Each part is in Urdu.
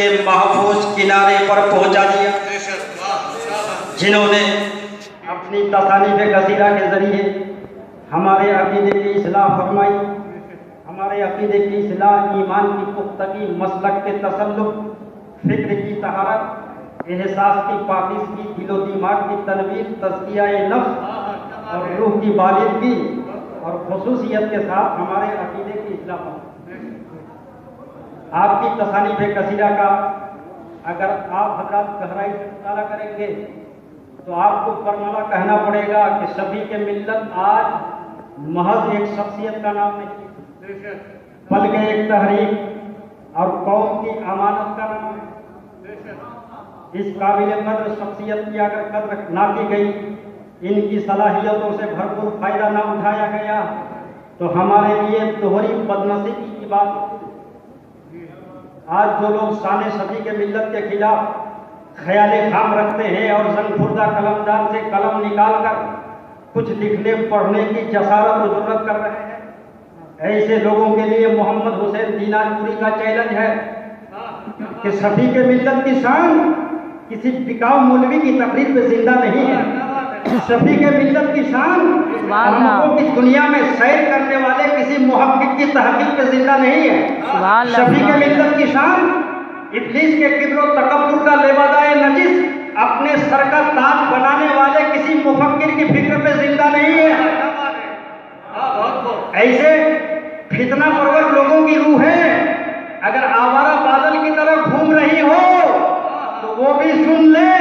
کے محفوظ کنارے پر پہنچا دیا، جنہوں نے اپنی تصانیف کثیرہ کے ذریعے ہمارے عقیدے کی اصلاح فرمائی، ہمارے عقیدے کی اصلاح، ایمان کی پختگی، مسلک کے تسلط، فکر کی طہارت، احساس کی پاکیزگی، دل و دماغ کی تنویر، تزکیہ نفس اور روح کی بالغگی اور خصوصیت کے ساتھ ہمارے عقیدے کی اصلاح فرمائی۔ آپ کی تصانیف کثیرہ کا اگر آپ حضرات گہرائی سے مطالعہ کریں گے تو آپ کو برملا کہنا پڑے گا کہ شفیع ملت آج محض ایک شخصیت کا نام نہیں بلکہ ایک تحریک اور قوم کی امانت کا نام ہے۔ اس قابل قدر شخصیت کی اگر قدر نہ کی گئی، ان کی صلاحیتوں سے بھرپور فائدہ نہ اٹھایا گیا تو ہمارے لیے دوہری بدنصیبی کی بات ہوتی۔ آج جو لوگ شان شفیع ملت کے خلاف خیال خام رکھتے ہیں اور زنگ خوردہ قلمدان سے قلم نکال کر کچھ لکھنے پڑھنے کی جسارت و جرات کر رہے ہیں، ایسے لوگوں کے لیے محمد حسین دینار پوری کا چیلنج ہے کہ شفیع ملت کی شان کسی بکاؤ مولوی کی تقریر پہ زندہ نہیں ہے، شفیع ملت کی شان ہم کی دنیا میں سیر کرنے والے کسی محقق کی تحقیق پہ زندہ نہیں ہے، شفیع ملت کی شان ابلیس کے کبر و تکبر کا لبادۂ نجس اپنے سر کا تاج بنانے والے کسی مفکر کی فکر پہ زندہ نہیں ہے۔ ایسے فتنہ پرور لوگوں کی روحیں اگر آوارہ بادل کی طرح گھوم رہی ہو تو وہ بھی سن لے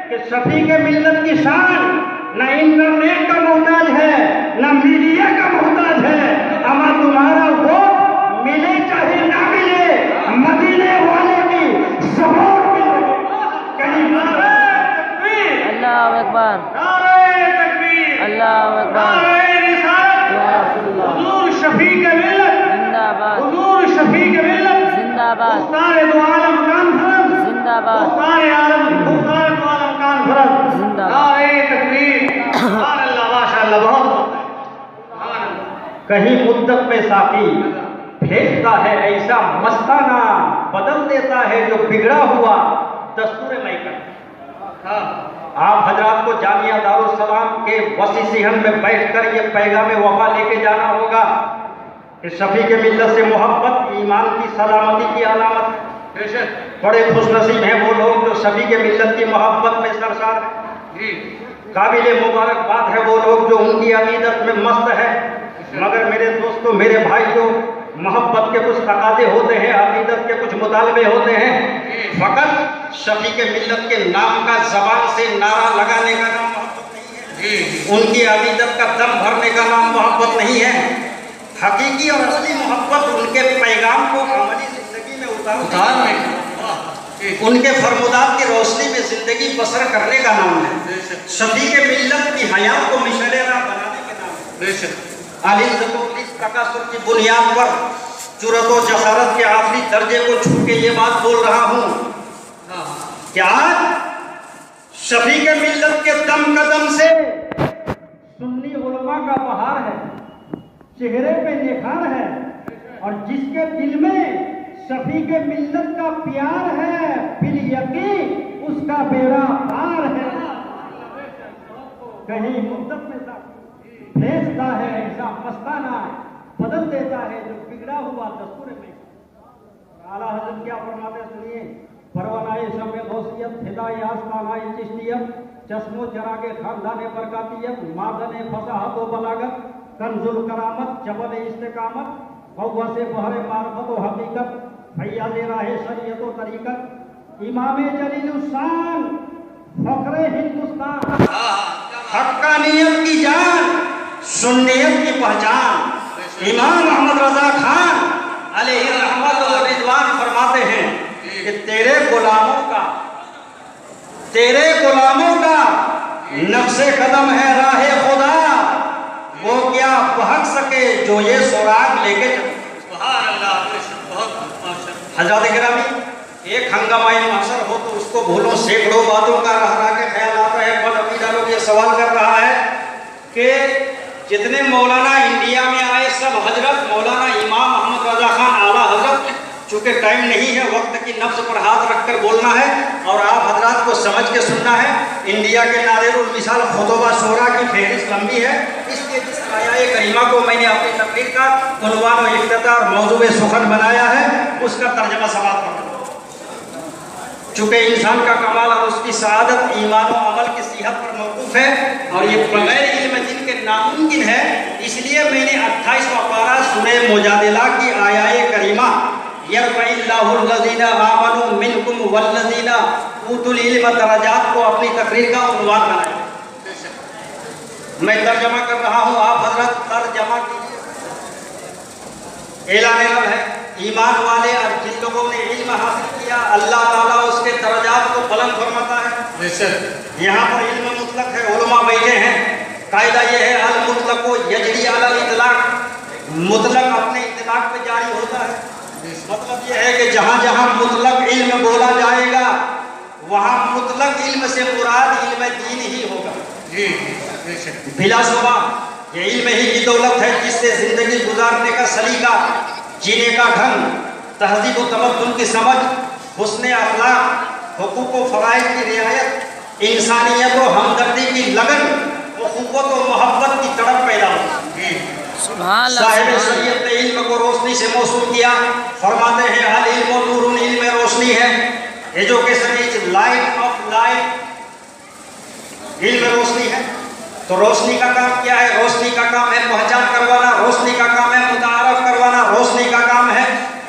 کہ شفیع ملت کی شان نہ انٹرنیٹ کا محتاج ہے، نہ میڈیا کا محتاج ہے، اما تمہارا ووٹ ملے چاہے نہ ملے، مدینے والے کی سپورٹ اللہ اکبر، اللہ اکبر، حضور شفیع ملت زندہ باد، حضور شفیع ملت زندہ باد، مختار دو عالم کانفرنس، زندہ باد، مختار دو عالم کانفرنس، زندہ باد۔ نعرہ تکبیر، سبحان اللہ، ماشاء اللہ، بہت کہیں مدت میں ساقی بھیجتا ہے ایسا مستانہ، بدل دیتا ہے جو بگڑا ہوا دستور میکن۔ آپ حضرات کو جامعہ دارالسلام کے وسیع صحن میں بیٹھ کر یہ پیغام وفا لے کے جانا ہوگا کہ شفیع ملت سے محبت ایمان کی سلامتی کی علامت ہے۔ بڑے خوش نصیب ہیں وہ لوگ جو شفیع ملت کی محبت میں سرشار ہیں، قابل مبارکباد ہے وہ لوگ جو ان کی عقیدت میں مست ہے، مگر میرے دوستوں، میرے بھائیوں، محبت کے کچھ تقاضے ہوتے ہیں، عقیدت کے کچھ مطالبے ہوتے ہیں۔ فقط شفیع ملت کے نام کا زبان سے نعرہ لگانے کا نام محبت نہیں ہے، ان کی عقیدت کا دم بھرنے کا نام محبت نہیں ہے۔ حقیقی اور اصلی محبت ان کے پیغام کو عملی زندگی میں اتارنے، ان کے فرمودات کی روشنی میں زندگی بسر کرنے کا نام ہے۔ شفیع ملت کی حیات کو مشعل راہ بنانے کے نام ہے۔ عزت و تکاثر کی بنیاد پر جرأت و جسارت کے آخری درجے کو چھو کے یہ بات بول رہا ہوں کہ آج شفیع ملت کے دم قدم سے سنی علماء کا بہار ہے، چہرے پہ نکھار ہے، اور جس کے دل میں شفیع ملت کا پیار ہے بالیقین اس کا بیڑا پار ہے۔ کہیں مدت میں بھیجتا ہے ایسا مستانہ، بدل دیتا ہے جو بگڑا ہوا دستور میں۔ اعلیٰ حضرت کیا فرماتے سنیے، پروانۂ شمع غوثیت، ہدایہ آستانہ چشتیت، چشم و چراغ خاندان برکاتیت، معدن فصاحت و بلاغت، کنز الکرامت، جبل استقامت، غوث بحر معرفت و حقیقت، فیاض راہ شریعت و طریقت، امام جلیل الشان، فخر ہندوستان، حقانیت کی جان، سنیت کی پہچان، امام احمد رضا خان علیہ رحمت و رضوان فرماتے ہیں کہ تیرے غلاموں کا نقش قدم ہے راہ خدا، وہ کیا بہک سکے جو یہ سراغ لے کے چلے۔ سبحان اللہ، حضرات گرامی، ایک ہنگامہ محشر ہو تو اس کو بھولو، سینکڑوں باتوں کا رہ کے خیال آتا ہے۔ بد عقیدہ لوگ یہ سوال کر رہا ہے کہ جتنے مولانا انڈیا میں آئے سب حضرت مولانا امام احمد رضا خان اعلیٰ حضرت چونکہ ٹائم نہیں ہے، وقت کی نبض پر ہاتھ رکھ کر بولنا ہے اور آپ حضرات کو سمجھ کے سننا ہے۔ انڈیا کے نادر المثال خطبہ شورا کی فہرست لمبی ہے، اس لیے جس آیہ کریمہ کو میں نے اپنی تقریر کا عنوان و افتتاح اور موضوع سخن بنایا ہے، اس کا ترجمہ سماعت کروں۔ چونکہ انسان کا کمال اور اس کی سعادت ایمان و عمل کی صحت پر موقوف ہے اور یہ بغیر علم دین کے ناممکن ہے، اس لیے میں نے 28واں پارہ سورہ مجادلہ کی آیہ کریمہ یرفع اللہ الذین آمنوا منکم والذین اوتوا العلم درجات کو اپنی تقریر کا عنوان بنایا۔ میں ترجمہ کر رہا ہوں، آپ حضرت ترجمہ کیجیے۔ اعلان رب ہے، ایمان والے اور جن لوگوں نے علم حاصل کیا اللہ تعالیٰ اس کے درجات کو بلند فرماتا ہے۔ یہاں پر علم مطلق ہے، علماء بیٹھے ہیں، قاعدہ یہ ہے المطلق یجری علی الاطلاق، مطلق اپنے اطلاق پہ جاری ہوتا ہے۔ مطلب یہ ہے کہ جہاں جہاں مطلق علم بولا جائے گا وہاں مطلق علم سے مراد علم دین ہی ہوگا۔ بلا شبہ یہ علم ہی کی دولت ہے جس سے زندگی گزارنے کا سلیقہ، جینے کا ڈھنگ، تہذیب و تمدن کی سمجھ، حسن اخلاق، حقوق و فرائض کی رعایت، انسانیت و ہمدردی کی لگن، اخوت و محبت کی تڑپ پیدا ہوتی۔ صاحب شریعت نے علم کو روشنی سے موصول کیا، فرماتے ہیں العلم نور، علم روشنی ہے، education is light of light, علم روشنی ہے۔ تو روشنی کا کام کیا ہے؟ روشنی کا کام ہے پہچان کروانا، روشنی کا کام ہے متعارف کروانا، روشنی کا کام ہے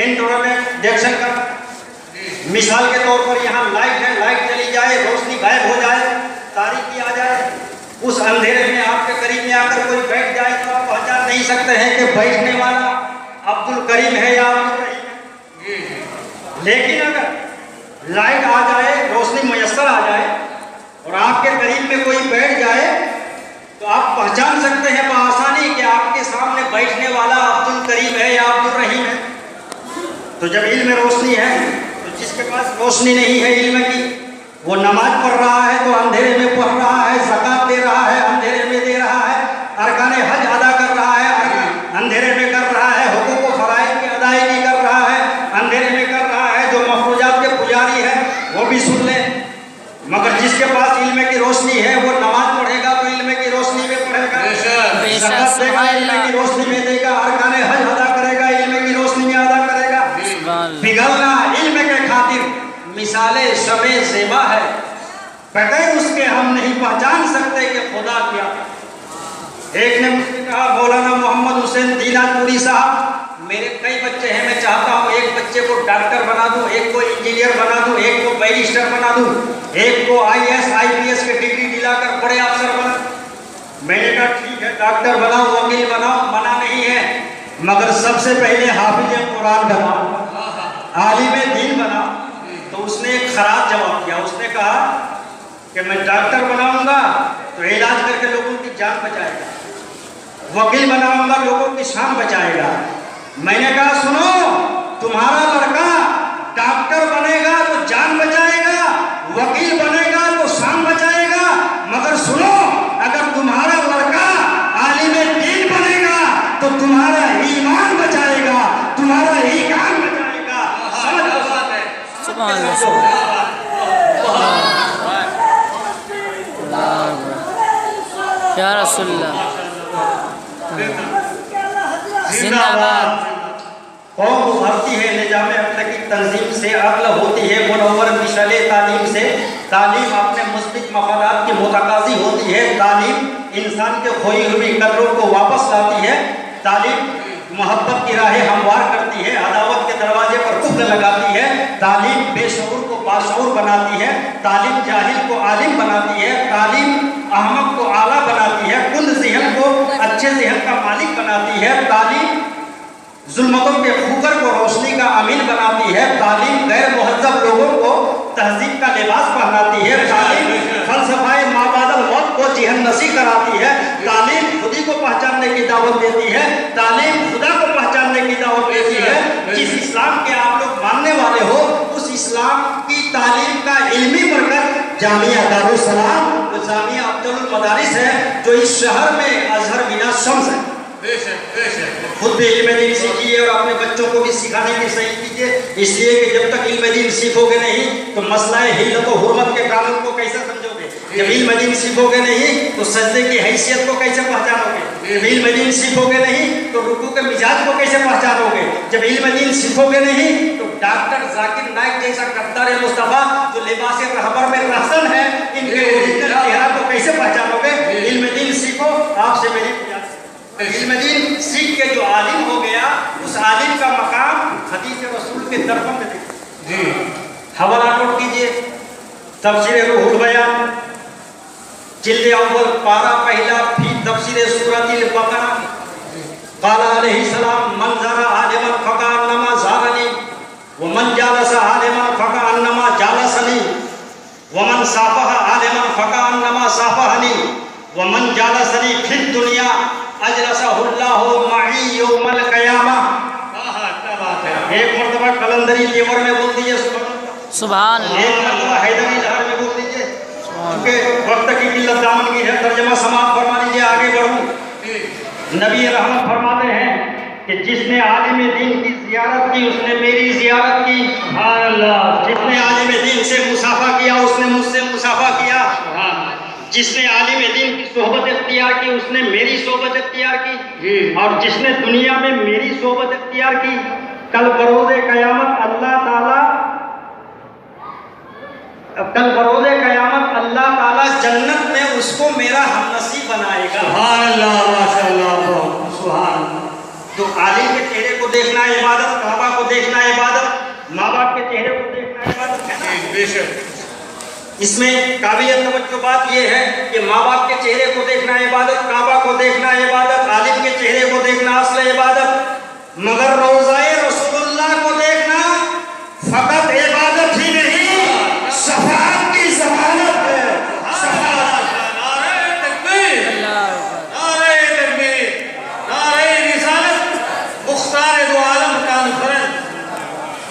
انٹروڈکشن کرنا۔ مثال کے طور پر یہاں لائٹ ہے، لائٹ چلی جائے، روشنی غائب ہو جائے، تاریکی آ جائے، اس اندھیرے میں آپ کے قریب میں آ کر کوئی بیٹھ جائے تو آپ پہچان نہیں سکتے ہیں کہ بیٹھنے والا عبد الکریم ہے یا عبد الرحیم ہے۔ لیکن اگر لائٹ آ جائے، روشنی میسر آ جائے اور آپ کے قریب میں کوئی بیٹھ جائے تو آپ پہچان سکتے ہیں بآسانی کہ آپ کے سامنے بیٹھنے والا عبد الکریم ہے یا عبد الرحیم ہے۔ تو جب علم روشنی ہے تو جس کے پاس روشنی نہیں ہے علم کی، وہ نماز پڑھ رہا ہے تو اندھیرے میں پڑھ رہا ہے، زکوٰۃ دے رہا ہے اندھیرے میں دے رہا ہے، ارکان حج ادا کر رہا ہے اندھیرے میں کر رہا ہے، حقوق و فرائض کی ادائیگی کر رہا ہے اندھیرے میں کر رہا ہے، جو مفروضات کے پجاری ہے وہ بھی سن لیں۔ مگر جس کے پاس علم کی روشنی ہے وہ نماز پڑھے گا تو علم کی روشنی میں پڑھے گا، زکوٰۃ دے گا علم کی روشنی میں دے گا، ارکان حج ادا کرے گا علم کی روشنی میں ادا کرے گا۔ پگھلنا علم کے خاطر مثال شمع زیبا ہے، بغیر اس کے ہم نہیں پہچان سکتے کہ خدا کیا۔ ایک نے مجھ سے کہا مولانا محمد حسین دینا پوری صاحب، میرے کئی بچے ہیں، میں چاہتا ہوں ایک بچے کو ڈاکٹر بنا دوں، ایک کو انجینئر بنا دوں، ایک کو بیرسٹر بنا دوں، ایک کو IAS IPS کی ڈگری دلا کر بڑے افسر بنا۔ میں نے کہا ٹھیک ہے ڈاکٹر بناؤ، وکیل بناؤ، منع نہیں ہے، مگر سب سے پہلے حافظ قرآن بناؤ، عالم دین بناؤ۔ تو اس نے ایک خراج جواب دیا، اس نے کہا کہ میں ڈاکٹر بناؤں گا تو علاج کر کے لوگوں کی جان بچائے گا، وکیل بناؤں گا لوگوں کی شان بچائے گا۔ میں نے کہا سنو، تمہارا لڑکا ڈاکٹر بنے گا تو جان بچائے گا، وکیل بنے گا تو شان بچائے گا، مگر سنو اگر تمہارا لڑکا عالم دین بنے گا تو تمہارا ایمان بچائے گا، تمہارا ایمان بچائے گا۔ سمجھ لو بات ہے۔ سبحان اللہ، یا رسول اللہ، زندہ باد۔ قوم ابھرتی ہے نظام اخلاقی تنظیم سے، عقل ہوتی ہے منور مشعل تعلیم سے، تعلیم اپنے مثبت مفادات کی متقاضی ہوتی ہے، تعلیم انسان کے کھوئی ہوئی قدروں کو واپس لاتی ہے، تعلیم محبت کی راہیں ہموار کرتی ہے، عداوت کے دروازے پر قفل لگاتی ہے، تعلیم بے شعور کو باشعور بناتی ہے، تعلیم جاہل کو عالم بناتی ہے، تعلیم احمق کو اعلیٰ بناتی ہے، کل ذہن کو اچھے ذہن کا مالک بناتی ہے، تعلیم ظلمتوں کے خوگر کو روشنی کا امین بناتی ہے، تعلیم غیر مہذب لوگوں کو تہذیب کا لباس پہناتی ہے، تعلیم فلسفہ مابعد الموت کو ذہن نشین کراتی ہے، تعلیم خودی کو پہچاننے کی دعوت دیتی ہے، تعلیم خدا کو پہچاننے کی دعوت دیتی ہے۔ جس اسلام کے آپ لوگ ماننے والے ہو اس اسلام کی تعلیم کا علمی مرکز جامعہ دارالسلام، جامعہ افضل المدارس ہے جو اس شہر میں ازہر بنا شمس ہے۔ بے شک بے شک خود بھی علم دین سیکھیے اور اپنے بچوں کو بھی سکھانے کی صحیح کیجیے، اس لیے کہ جب تک علم دین سیکھو گے نہیں تو مسئلہ حلت و حرمت کے قانون کو کیسے سمجھو گے؟ جب علم دین سیکھو گے نہیں تو سجدے کی حیثیت کو کیسے پہچانو گے؟ جب علم دین سیکھو گے نہیں تو رکوع کے مزاج کو کیسے پہچانو گے؟ جب علم دین سیکھو گے نہیں تو ڈاکٹر ذاکر نائک جیسا قدار مصطفیٰ جو لباس رہبر میں رہزن ہے ان کے اوریجنل چہرہ کو کیسے پہچانو گے؟ علم دین سیکھو. آپ سے میری علم دین سیکھ کے جو عالم ہو گیا اس عالم کا مقام حدیث رسول کے درپن میں دیکھو. جی حوالہ نوٹ کیجئے، تفسیر روح البیان جلد اول پارہ پہلا فی تفسیر سورۃ البقرہ. قال علیہ السلام من زار عالما فکانما زارنی ومن جالس عالما فکانما جالسنی ومن صافح عالما فکانما صافحنی ومن جالسنی فی الدنیا اجلسہ اللہ معی یوم القیامہ. کیا بات ہے. ایک مرتبہ قلندری تیور میں بول دیجئے سبحان ایک اللہ. مرتبہ حیدری لہر میں بول دیجئے. کیونکہ وقت کی قلت دامن کی ہے، ترجمہ سماعت فرما لیجئے، آگے بڑھوں. نبی رحمت فرماتے ہیں کہ جس نے عالم دین کی زیارت کی اس نے میری زیارت کی. سبحان اللہ. جس نے عالم دین سے مصافحہ کیا اس نے مجھ سے مصافحہ کیا. سبحان اللہ. جس نے عالم دین کی صحبت اختیار کی اس نے میری صحبت اختیار کی. جی. اور جس نے دنیا میں میری صحبت اختیار کی کل بروز قیامت اللہ تعالیٰ جنت میں اس کو میرا ہم نصیب بنائے گا. سبحان اللہ. ماشاء اللہ. سبحان اللہ. تو عالم کے چہرے کو دیکھنا عبادت، کعبہ کو دیکھنا عبادت، ماں باپ کے چہرے کو دیکھنا عبادت ہے نا. بے شک. اس میں قابل توجہ بات یہ ہے کہ ماں باپ کے چہرے کو دیکھنا عبادت، کعبہ کو دیکھنا عبادت، عالم کے چہرے کو دیکھنا اصل عبادت، مگر روضہ رسول اللہ کو دیکھنا فقط عبادت ہی نہیں شفاعت کی ضمانت ہے. نعرہ تکبیر. اللہ نعرہ تکبیر. نعرہ رسالت. مختار دو عالم کانفرنس.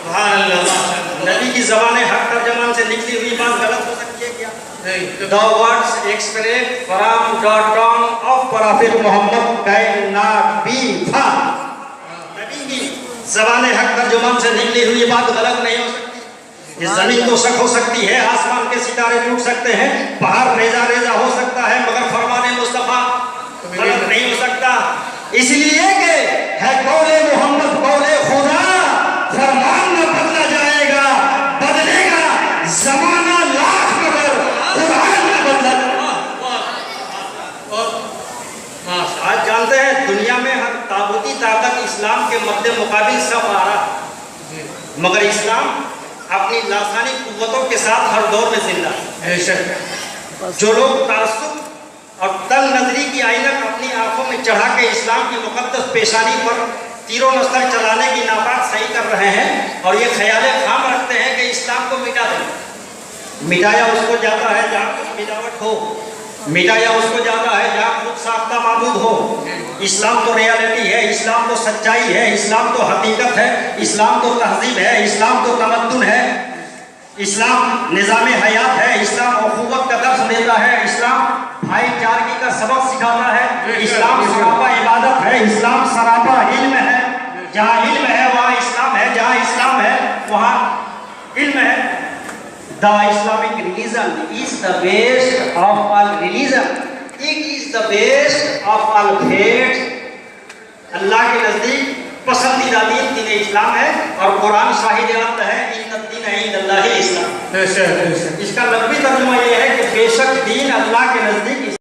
سبحان اللہ. نبی کی زبان حق ترجمان سے نکلی ہوئی بات غلط ہو سکتی ہے کیا؟ نہیں. The words expressed from the tongue of Prophet Muhammad cannot be found. نبی کی زبان حق ترجمان سے نکلی ہوئی بات غلط نہیں ہو سکتی. یہ زمین تو شک ہو سکتی ہے، آسمان کے ستارے ٹوٹ سکتے ہیں، پہاڑ ریزہ ریزہ ہو سکتا ہے، مگر فرمان مصطفیٰ غلط نہیں ہو سکتا. اس لیے کہ ہے قول محمد قول خدا، فرمان نہ بدلا جائے گا، بدلے گا زمانہ لاکھ مگر قرآن نہ بدلا. آج جانتے ہیں دنیا میں ہر طاغوتی طاقت اسلام کے مد مقابل سب آ رہا، مگر اسلام اپنی لاسانی قوتوں کے ساتھ ہر دور میں زندہ ہے. بے شک. جو لوگ تعصب اور تنگ نظری کی عینک اپنی آنکھوں میں چڑھا کے اسلام کی مقدس پیشانی پر تیر و نستر چلانے کی ناپاک صحیح کر رہے ہیں اور یہ خیال خام رکھتے ہیں کہ اسلام کو مٹا دیں. مٹایا اس کو جاتا ہے جہاں کچھ ملاوٹ ہو، مٹایا اس کو جاتا ہے جہاں خود ساختہ معبود ہو. اسلام تو ریالٹی ہے، اسلام تو سچائی ہے، اسلام تو حقیقت ہے، اسلام تو تہذیب ہے، اسلام تو تمدن ہے، اسلام نظام حیات ہے، اسلام اخوت کا درس دیتا ہے، اسلام بھائی چارگی کا سبق سکھاتا ہے، اسلام سراپا عبادت ہے، اسلام سراپا علم ہے. جہاں علم ہے وہاں اسلام ہے، جہاں اسلام ہے وہاں علم ہے. The Islamic religion is the best of all religion. It is the best of all faiths. اللہ کے نزدیک پسندیدہ دین دین اسلام ہے اور قرآن شاہد عقد ہے ان الدین عند اللہ الاسلام. بے شک. بے شک. اس کا لفظی ترجمہ یہ